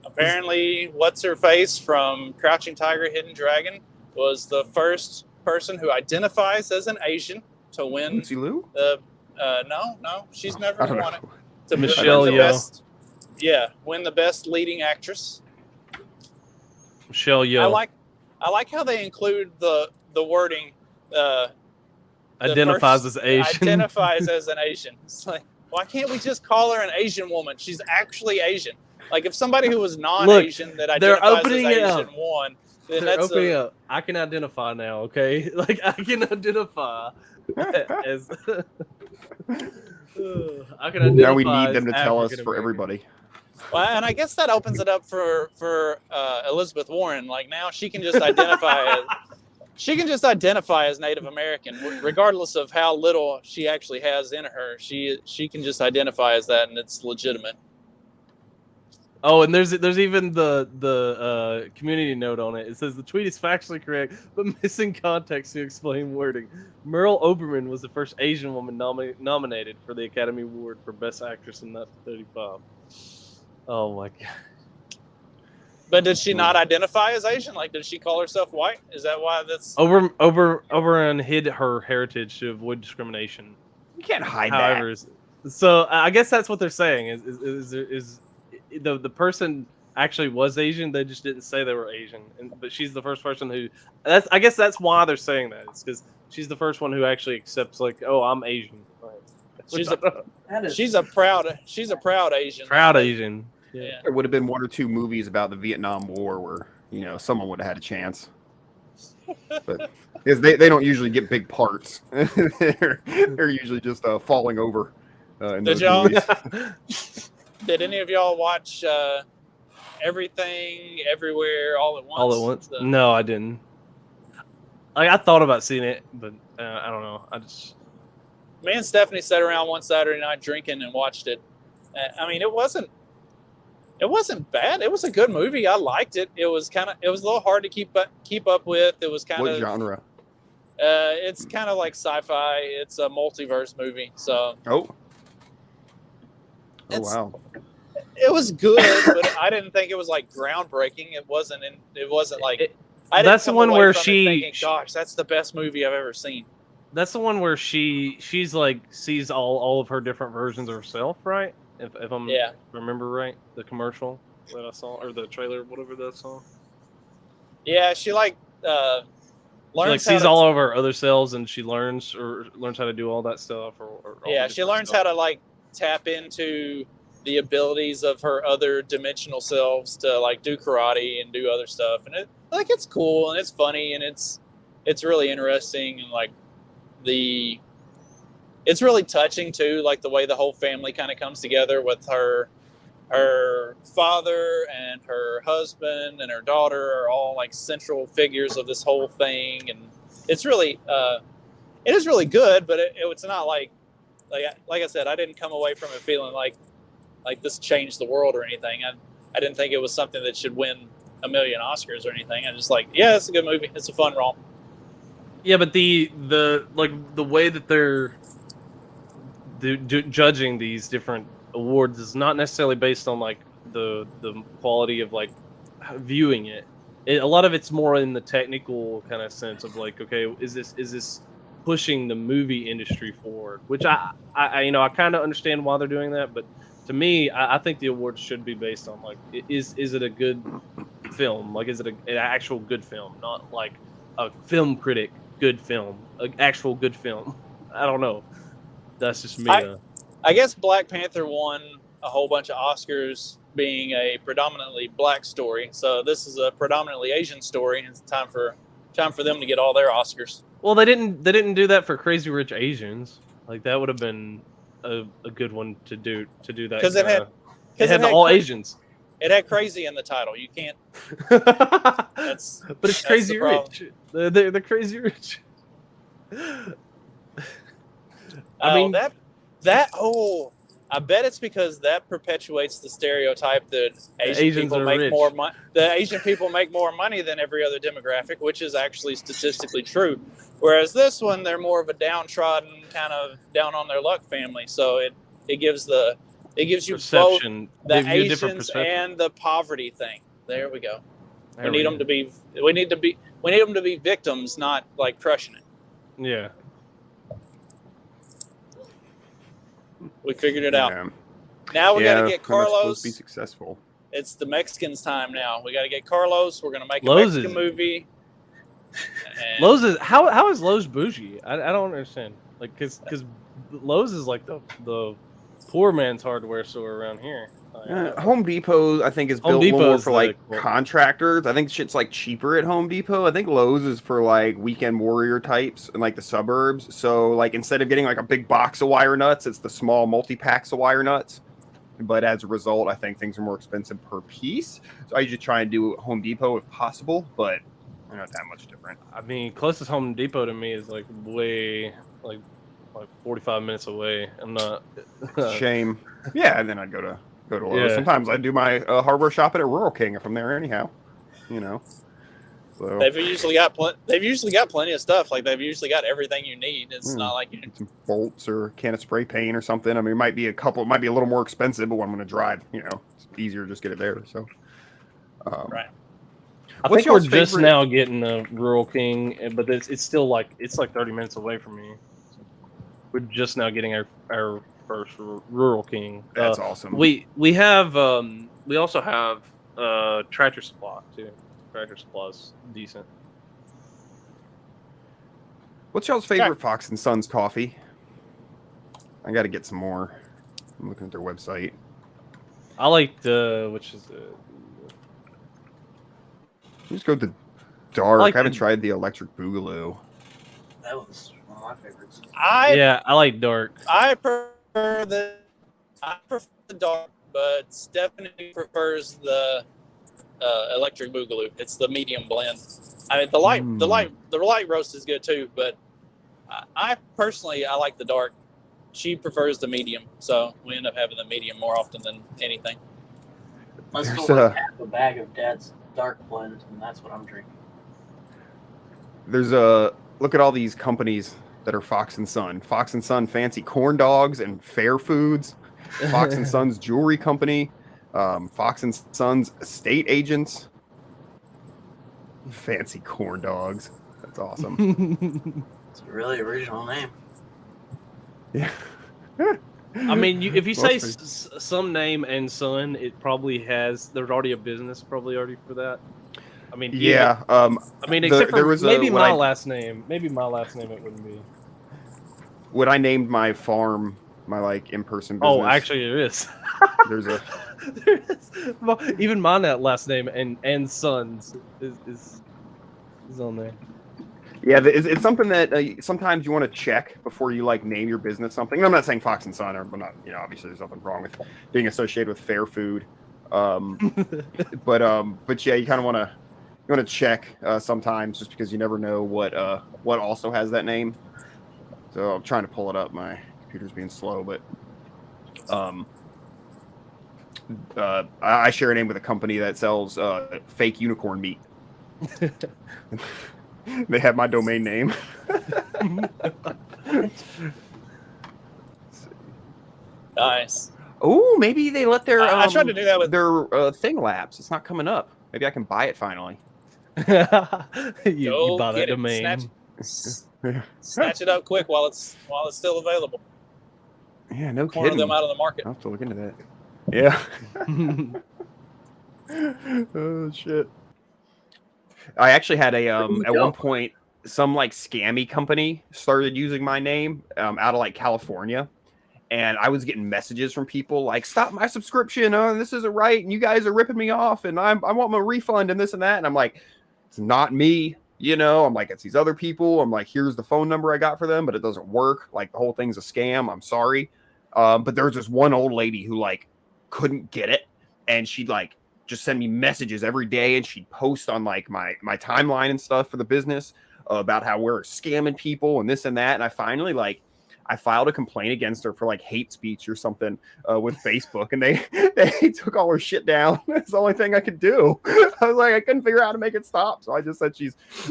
Apparently, what's her face from Crouching Tiger, Hidden Dragon was the first person who identifies as an Asian to win. Lucy Liu? No, she's never won it. To Michelle win the Yeoh. best, win the best leading actress. Michelle Yeoh. I like how they include the wording. Identifies as Asian. Identifies as an Asian. It's like, why can't we just call her an Asian woman? She's actually Asian. Like if somebody who was non-Asian that identifies as Asian won, then they're that's opening up. I can identify now. Okay, like I can identify as. I can identify. Now we need them to tell us for everybody. Well, and I guess that opens it up for Elizabeth Warren. Like now she can just identify as Native American, regardless of how little she actually has in her. She can just identify as that, and it's legitimate. Oh, and there's even the community note on it. It says the tweet is factually correct, but missing context to explain wording. Merle Oberman was the first Asian woman nominated for the Academy Award for Best Actress in 1935. Oh my god! But did she not identify as Asian? Like, did she call herself white? Is that why that's Oberman hid her heritage to avoid discrimination? You can't hide that. So I guess that's what they're saying is the person actually was Asian. They just didn't say they were Asian, but she's the first person who. I guess that's why they're saying that. It's because she's the first one who actually accepts like, oh, I'm Asian. She's a proud Asian. Proud Asian. Yeah. There would have been one or two movies about the Vietnam War where someone would have had a chance, but because they don't usually get big parts. they're usually just falling over. In those movies. Did any of y'all watch Everything, Everywhere, All at Once? All at Once? No, I didn't. I thought about seeing it, but I don't know. Me and Stephanie sat around one Saturday night drinking and watched it. I mean, it wasn't bad. It was a good movie. I liked it. It was a little hard to keep up with. It was kind of what genre? It's kind of like sci-fi. It's a multiverse movie. So. Oh wow. It was good, but I didn't think it was like groundbreaking. It wasn't like. That's the one where she. Gosh, that's the best movie I've ever seen. That's the one where she's like sees all of her different versions of herself, right? If I'm remember right, the commercial that I saw or the trailer, whatever that song. Yeah, she like like sees all of her other selves, and she learns how to do all that stuff. Yeah, she learns how to like tap into the abilities of her other dimensional selves to like do karate and do other stuff, and it's cool and it's funny and it's really interesting, and like it's really touching too, like the way the whole family kind of comes together with her father and her husband and her daughter are all like central figures of this whole thing, and it's really it is really good, but it's not like I said, I didn't come away from it feeling like this changed the world or anything. I didn't think it was something that should win a million Oscars or anything. I just like, yeah, it's a good movie. It's a fun romp. Yeah, but the way that they're judging these different awards is not necessarily based on like the quality of like viewing it. A lot of it's more in the technical kind of sense of like, okay, is this pushing the movie industry forward? Which I kind of understand why they're doing that, but to me, I think the awards should be based on like, is it a good film? Like, is it an actual good film? Not like a film critic good film, an actual good film. I don't know. That's just me. I guess Black Panther won a whole bunch of Oscars being a predominantly black story. So this is a predominantly Asian story, and it's time for them to get all their Oscars. Well, they didn't do that for Crazy Rich Asians. Like that would have been a good one to do that. Because it had all Asians. It had crazy in the title. You can't. But it's Crazy Rich. They're Crazy Rich. I mean that whole. I bet it's because that perpetuates the stereotype that Asian people make more money. The Asian people make more money than every other demographic, which is actually statistically true. Whereas this one, they're more of a downtrodden, kind of down on their luck family. So it gives you perception, both the Asians and the poverty thing. There we go. We need them to be victims, not like crushing it. Yeah. We figured it out. Yeah. Now we got to get Carlos. Supposed to be successful. It's the Mexicans' time now. We got to get Carlos. We're going to make a Mexican movie. Lowe's is how is Lowe's bougie? I don't understand. Like because Lowe's is like the poor man's hardware store around here. Home Depot, I think, is built more for like contractors. I think shit's like cheaper at Home Depot. I think Lowe's is for like weekend warrior types in like the suburbs. So like instead of getting like a big box of wire nuts, it's the small multi-packs of wire nuts. But as a result, I think things are more expensive per piece. So I usually try and do Home Depot if possible, but they're not that much different. I mean, closest Home Depot to me is like way like 45 minutes away. I'm not. Shame. Yeah, and then I'd go to Lowe's. Yeah. Sometimes I do my hardware shopping at Rural King if I'm there anyhow. You know. So they've usually got plenty of stuff. Like they've usually got everything you need. It's not like some bolts or a can of spray paint or something. I mean, it might be a little more expensive, but when I'm going to drive, it's easier to just get it there. So. Right. I think we're just now getting a Rural King, but it's still like 30 minutes away from me. We're just now getting our first Rural King. That's awesome. We also have Tractor Supply too. Tractor Supply's decent. What's y'all's favorite Fox and Sons coffee? I got to get some more. I'm looking at their website. I like which is just go to dark. I haven't tried the electric boogaloo. That was one of my favorites. I like dark. I prefer the dark, but Stephanie prefers the electric boogaloo. It's the medium blend. I mean, the light roast is good too, but I personally like the dark. She prefers the medium, so we end up having the medium more often than anything. I still like half a bag of Dad's dark blend, and that's what I'm drinking. There's look at all these companies that are Fox and Son. Fox and Son Fancy Corn Dogs and Fair Foods. Fox and Sons Jewelry Company. Fox and Sons Estate Agents. Fancy Corn Dogs. That's awesome. It's a really original name. Yeah. I mean, if you say some name and son, it probably there's already a business already for that. I mean, yeah. Except for maybe my last name. Maybe my last name it wouldn't be. What I named my farm, my like in-person business. Oh, actually, there is. There's a. There is. Well, even my last name and sons is on there. Yeah, it's something that sometimes you want to check before you like name your business something. And I'm not saying Fox and Son, or not. Obviously there's nothing wrong with being associated with fair food. But yeah, you kind of want to check sometimes, just because you never know what also has that name. So I'm trying to pull it up. My computer's being slow, but I share a name with a company that sells fake unicorn meat. They have my domain name. Nice. Oh, maybe they let their I tried to do that with their thing lapse. It's not coming up. Maybe I can buy it finally. you buy that domain. Snatch it up quick while it's still available. Yeah, no Corner kidding. them out of the market. I'll have to look into that. Yeah. Oh shit. I actually had a at one point some like scammy company started using my name out of like California, and I was getting messages from people like, "Stop my subscription! This isn't right, and you guys are ripping me off, and I want my refund and this and that." And I'm like, "It's not me." I'm like, it's these other people. I'm like, here's the phone number I got for them, but it doesn't work. Like, the whole thing's a scam. I'm sorry. But there was this one old lady who like couldn't get it, and she'd like just send me messages every day, and she'd post on like my timeline and stuff for the business about how we're scamming people and this and that. And I finally I filed a complaint against her for like hate speech or something with Facebook, and they took all her shit down. That's the only thing I could do. I was like, I couldn't figure out how to make it stop, so I just said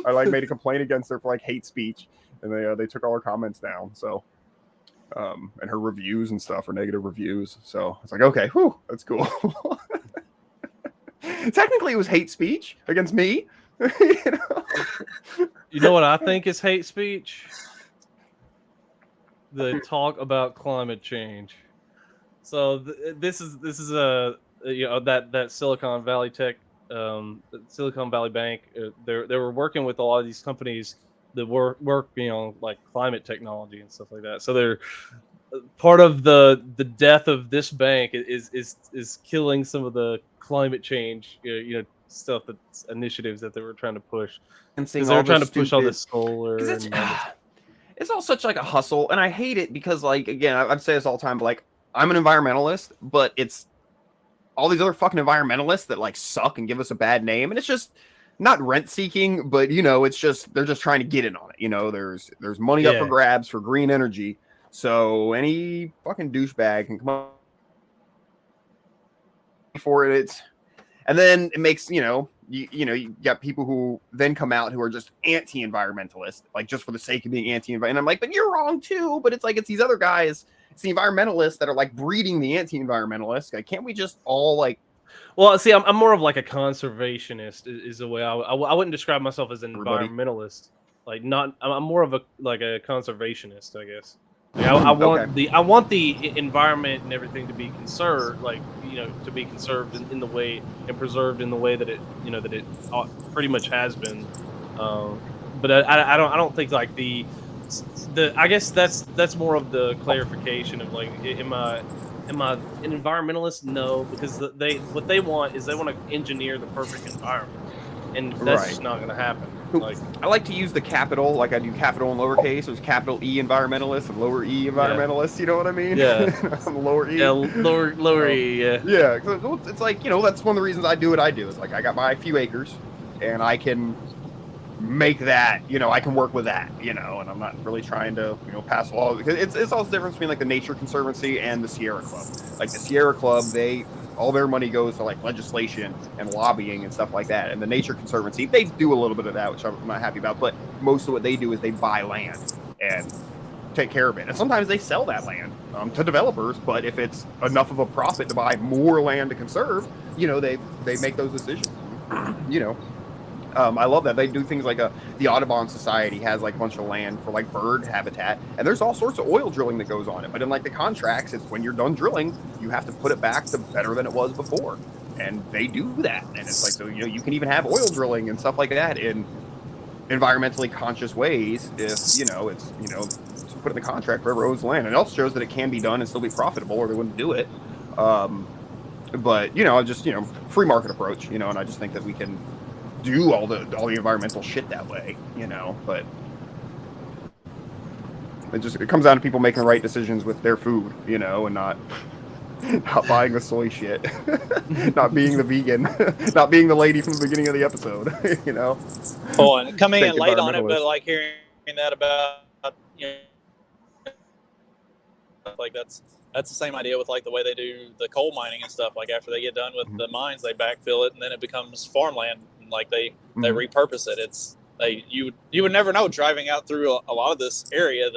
I like made a complaint against her for like hate speech, and they took all her comments down. So, and her reviews and stuff, or negative reviews. So it's like, okay, whew, that's cool. Technically, it was hate speech against me. You know what I think is hate speech? The talk about climate change. So this is a that Silicon Valley tech, Silicon Valley Bank. They were working with a lot of these companies that work like climate technology and stuff like that. So they're part of the death of this bank is killing some of the climate change stuff, that's initiatives that they were trying to push. And they were trying to push all this solar. It's all such like a hustle, and I hate it because, like, again, I've said this all the time, but like, I'm an environmentalist, but it's all these other fucking environmentalists that like suck and give us a bad name, and it's just not rent seeking, but it's just they're just trying to get in on it. There's money up for grabs for green energy, so any fucking douchebag can come up for it. And then it makes you got people who then come out who are just anti-environmentalist, like just for the sake of being anti-environmental. And I'm like, but you're wrong too. But it's like, it's these other guys, it's the environmentalists that are like breeding the anti-environmentalists. Like, can't we just all like? Well, see, I'm more of like a conservationist is the way I wouldn't describe myself as an environmentalist. Like, I'm more of a conservationist, I guess. Like, I want the environment and everything to be conserved, like to be conserved in the way and preserved in the way that it that it pretty much has been. But I don't think like the I guess that's more of the clarification of like, am I an environmentalist? No, because what they want is they want to engineer the perfect environment, and that's just not going to happen. Like, I like to use the capital, like I do capital in lowercase. There's capital E environmentalist and lower E environmentalist. You know what I mean? Yeah. I'm lower E. Yeah, lower E. Yeah. Yeah, it's like that's one of the reasons I do what I do. It's like I got my few acres, and I can make that. I can work with that. And I'm not really trying to pass laws, because it's also the difference between like the Nature Conservancy and the Sierra Club. Like the Sierra Club, all their money goes to like legislation and lobbying and stuff like that. And the Nature Conservancy, they do a little bit of that, which I'm not happy about. But most of what they do is they buy land and take care of it. And sometimes they sell that land to developers. But if it's enough of a profit to buy more land to conserve, they make those decisions. I love that they do things like the Audubon Society has like a bunch of land for like bird habitat, and there's all sorts of oil drilling that goes on it. But in like the contracts, it's when you're done drilling, you have to put it back to better than it was before. and they do that. And it's like, so, you can even have oil drilling and stuff like that in environmentally conscious ways if, it's, put in the contract for whoever owns land. And it also shows that it can be done and still be profitable, or they wouldn't do it. But, just, free market approach, and I just think that we can do all the environmental shit that way, but it comes down to people making the right decisions with their food, and not buying the soy shit, not being the vegan, not being the lady from the beginning of the episode, Oh, and coming in late on it, but like hearing that about, like that's the same idea with like the way they do the coal mining and stuff. Like after they get done with the mines, they backfill it and then it becomes farmland. And like they repurpose it. It's you would never know driving out through a lot of this area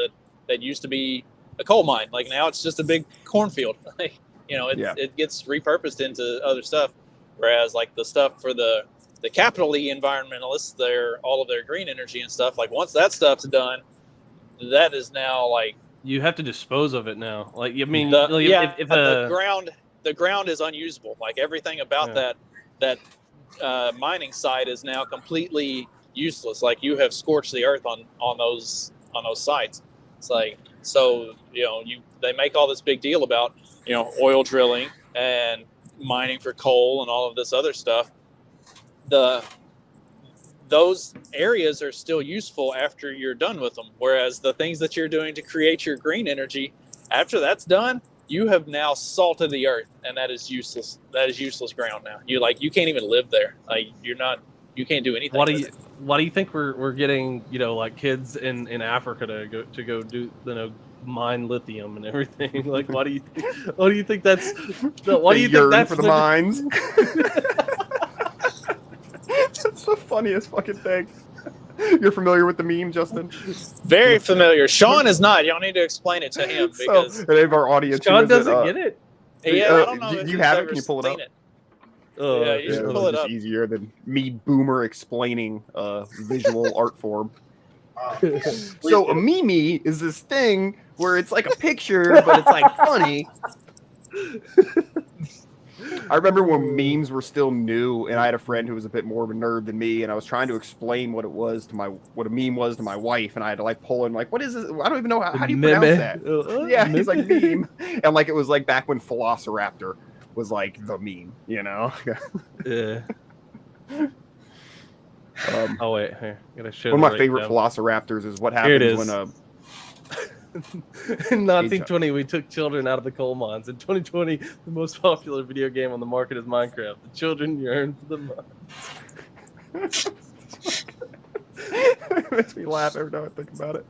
that used to be a coal mine. Like now it's just a big cornfield. Like, it gets repurposed into other stuff. Whereas like the stuff for the capital-y environmentalists, all of their green energy and stuff. Like once that stuff's done, that is now like, you have to dispose of it now. Like, I mean, the ground is unusable. Like everything about that mining site is now completely useless. Like you have scorched the earth on those sites. It's like, so they make all this big deal about oil drilling and mining for coal and all of this other stuff. Those areas are still useful after you're done with them. Whereas the things that you're doing to create your green energy, after that's done, you have now salted the earth, and that is useless. That is useless ground now. You can't even live there. Like you can't do anything. Why do you think we're getting like kids in Africa to go do mine lithium and everything? Like why do you think that's why do you think that's for the mines? That's the funniest fucking thing. You're familiar with the meme, Justin? Very familiar. Sean is not. Y'all need to explain it to him because any of our audience, Sean doesn't get it. Yeah, I don't know. Do you have it? Can you pull it up? Yeah, you should pull it up. It's easier than me boomer explaining visual art form. So a meme is this thing where it's like a picture, but it's like funny. I remember when memes were still new, and I had a friend who was a bit more of a nerd than me, and I was trying to explain what a meme was to my wife, and I had to like pull in like, what is this? I don't even know how do you pronounce that? Yeah, he's like meme, and like it was like back when Velociraptor was like the meme, Yeah. Oh wait, here, gotta show. One of my favorite Velociraptors is what happens when in 1920, we took children out of the coal mines. In 2020, the most popular video game on the market is Minecraft. The children yearn for the mines. It makes me laugh every time I think about it.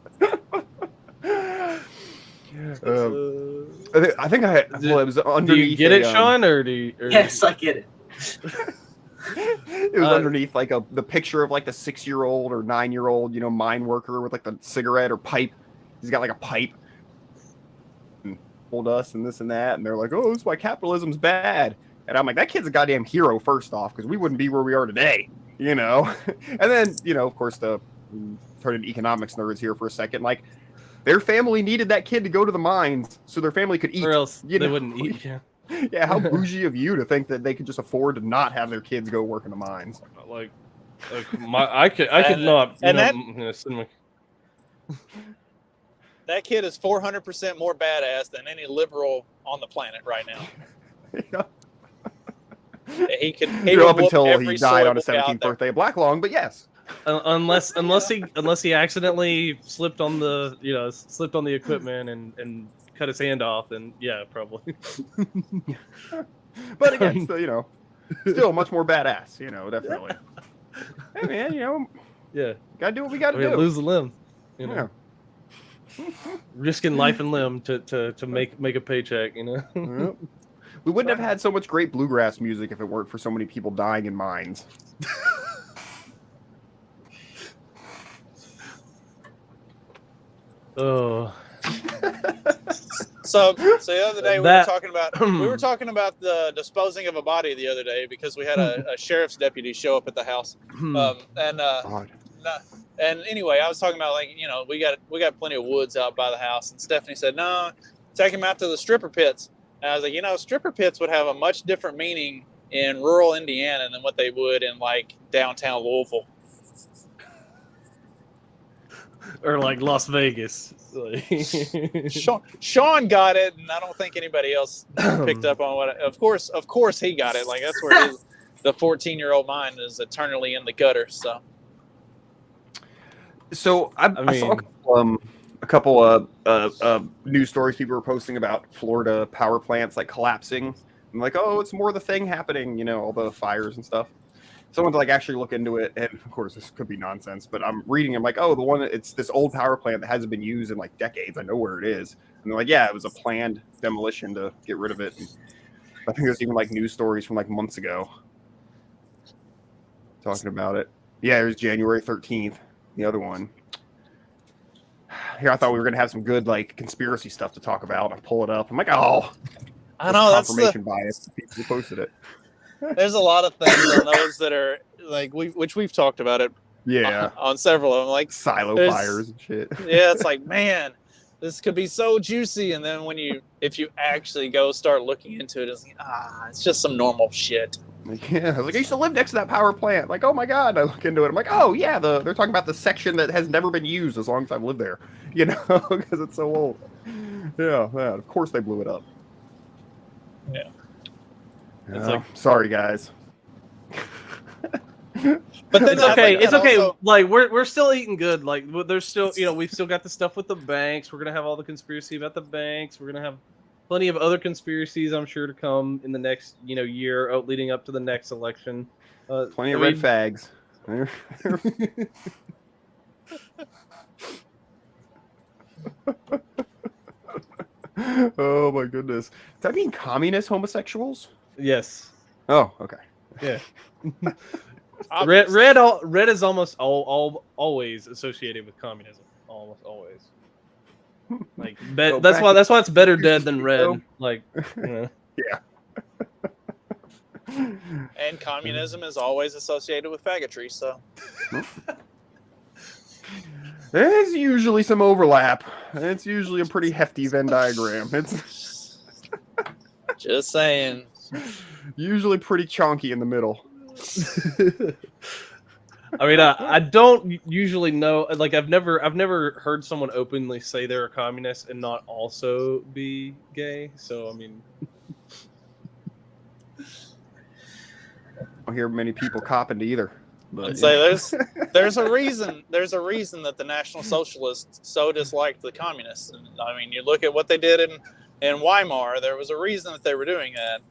I think it was underneath. Do you get it, Sean, or do you? Yes, I get it. It was underneath like the picture of like the 6-year-old or 9-year-old, mine worker with like the cigarette or pipe. He's got like a pipe and told us and this and that. And they're like, oh, that's why capitalism's bad. And I'm like, that kid's a goddamn hero, first off, because we wouldn't be where we are today, And then, of course, turn into economics nerds here for a second. Like, their family needed that kid to go to the mines so their family could eat. Or else they wouldn't eat, yeah. Yeah, how bougie of you to think that they could just afford to not have their kids go work in the mines. I could not. That kid is 400% more badass than any liberal on the planet right now. Yeah. He could up until he died on his 17th birthday of Black Long, but yes. Unless he accidentally slipped on the equipment and cut his hand off, then yeah, probably. But again, still much more badass, definitely. Hey man, yeah, gotta do what we gotta do. Lose a limb, risking life and limb to make a paycheck, Yep. We wouldn't have had so much great bluegrass music if it weren't for so many people dying in mines. Oh. So the other day we were talking about the disposing of a body the other day because we had a sheriff's deputy show up at the house, and anyway, I was talking about we got plenty of woods out by the house, and Stephanie said no, take him out to the stripper pits, and I was like stripper pits would have a much different meaning in rural Indiana than what they would in like downtown Louisville. Or like Las Vegas. Sean got it, and I don't think anybody else picked up on what. Of course he got it. Like that's where the 14-year-old mind is eternally in the gutter. So I saw a couple of news stories people were posting about Florida power plants like collapsing. I'm like, oh, it's more the thing happening, all the fires and stuff. Someone to like actually look into it, and of course this could be nonsense, but I'm reading. I'm like, oh, it's this old power plant that hasn't been used in like decades. I know where it is, and they're like, yeah, it was a planned demolition to get rid of it. And I think there's even like news stories from like months ago talking about it. Yeah, it was January 13th. The other one. Here, I thought we were gonna have some good like conspiracy stuff to talk about. I pull it up. I'm like, oh, I know that's confirmation bias. People who posted it. There's a lot of things on those that are like which we've talked about it. Yeah, on several of them, like silo fires and shit. Yeah, it's like, man, this could be so juicy, and then if you actually go start looking into it, it's like, it's just some normal shit. Yeah, I was like, I used to live next to that power plant. Like, oh my god! I look into it. I'm like, oh yeah, they're talking about the section that has never been used as long as I've lived there. Because it's so old. Yeah. Of course they blew it up. Yeah. It's like, sorry guys. But then it's okay. It's okay. Also, like we're still eating good. Like there's still, we've still got the stuff with the banks. We're gonna have all the conspiracy about the banks. We're gonna have plenty of other conspiracies, I'm sure, to come in the next year leading up to the next election. Plenty of red fags. Oh my goodness. Does that mean communist homosexuals? Yes. Oh, okay. Yeah. Red is almost always associated with communism. Almost always. Like that's why it's better dead than red. Like, Yeah. And communism is always associated with faggotry, so There's usually some overlap. It's usually a pretty hefty Venn diagram. It's just saying. Usually pretty chonky in the middle. I mean, I don't usually know. Like, I've never heard someone openly say they're a communist and not also be gay. So, I mean, I don't hear many people copping to either. But, I'd say there's a reason. There's a reason that the National Socialists so disliked the communists. And, I mean, you look at what they did in Weimar. There was a reason that they were doing that.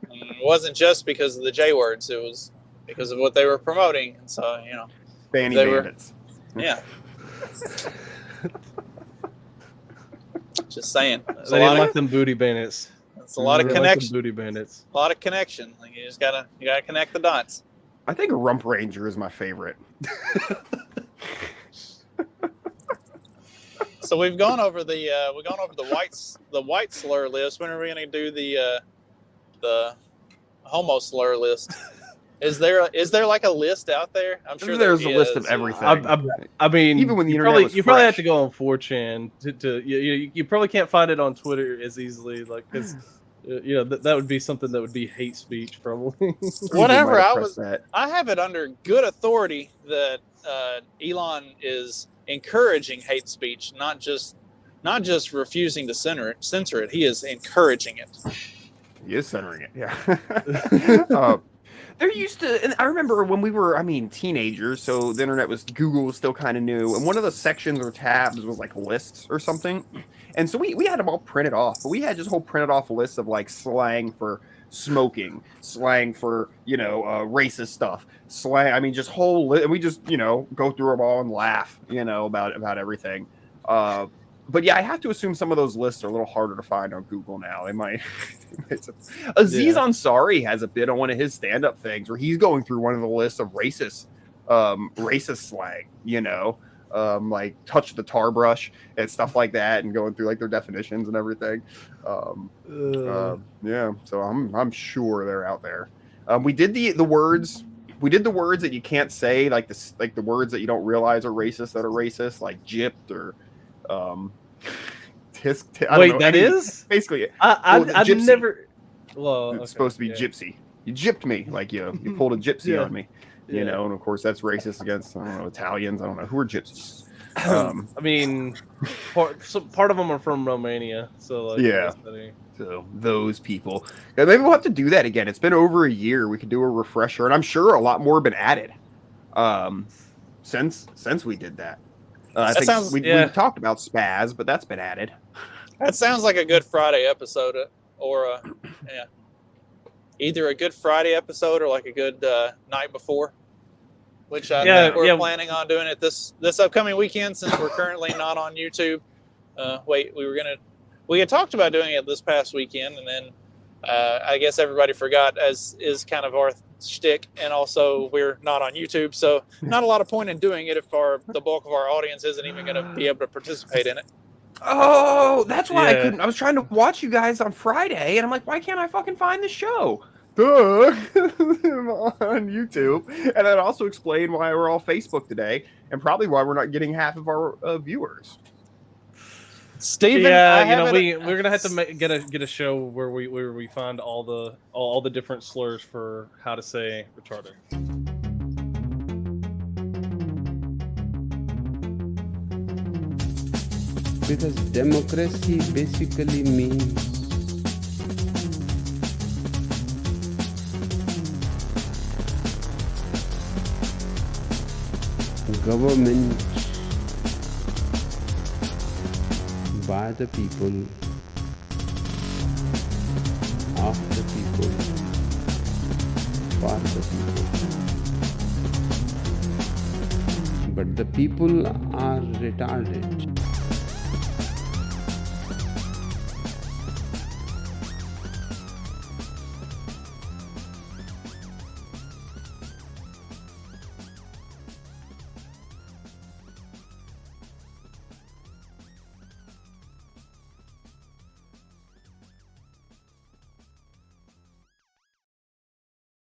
And it wasn't just because of the J words. It was because of what they were promoting. And so, Fanny bandits. Yeah. Just saying. They didn't like them booty bandits. It's a lot of connection. Booty bandits. A lot of connection. Like you gotta connect the dots. I think Rump Ranger is my favorite. So we've gone over the white slur list. When are we going to do the homo slur list? Is there like a list out there? I'm sure there's a list of everything. I mean, even when the internet was you probably have to go on 4chan to you probably can't find it on Twitter as easily, like, because that would be something that would be hate speech probably. Whatever. I have it under good authority that Elon is encouraging hate speech, not just refusing to censor it. He is encouraging it. He is censoring it. Yeah. They're used to, and I remember when we were, teenagers, so the internet Google was still kind of new, and one of the sections or tabs was like lists or something, and so we had them all printed off, but we had just whole printed off lists of like slang for smoking, slang for, racist stuff, slang, just whole, and we just, go through them all and laugh, about everything. But yeah, I have to assume some of those lists are a little harder to find on Google now. They might. Aziz Ansari has a bit on one of his stand-up things where he's going through one of the lists of racist slang. Like touch the tar brush and stuff like that, and going through like their definitions and everything. Yeah, so I'm sure they're out there. We did the words. We did the words that you can't say, like the words that you don't realize are racist that are racist, like gypped or. Wait, that is basically I've never. Well, it's supposed to be gypsy. You gypped me, like you pulled a gypsy on me, you know. And of course, that's racist against Italians. I don't know who are gypsies. I mean, part of them are from Romania, so like, yeah. So those people, and maybe we'll have to do that again. It's been over a year. We could do a refresher, and I'm sure a lot more have been added since we did that. I think we talked about spaz, but that's been added. That sounds like a Good Friday episode, or either a Good Friday episode or like a good night before. Which I think we're planning on doing it this upcoming weekend since we're currently not on YouTube. We had talked about doing it this past weekend, and then I guess everybody forgot, as is kind of our shtick, and also we're not on YouTube, so not a lot of point in doing it if the bulk of our audience isn't even going to be able to participate in it. Oh, that's why I couldn't. I was trying to watch you guys on Friday, and I'm like, why can't I fucking find the show? On YouTube, and that also explained why we're all Facebook today, and probably why we're not getting half of our viewers. Steven, we're gonna have to get a show where we find all the different slurs for how to say retarded. Because democracy basically means government by the people, of the people, for the people. But the people are retarded.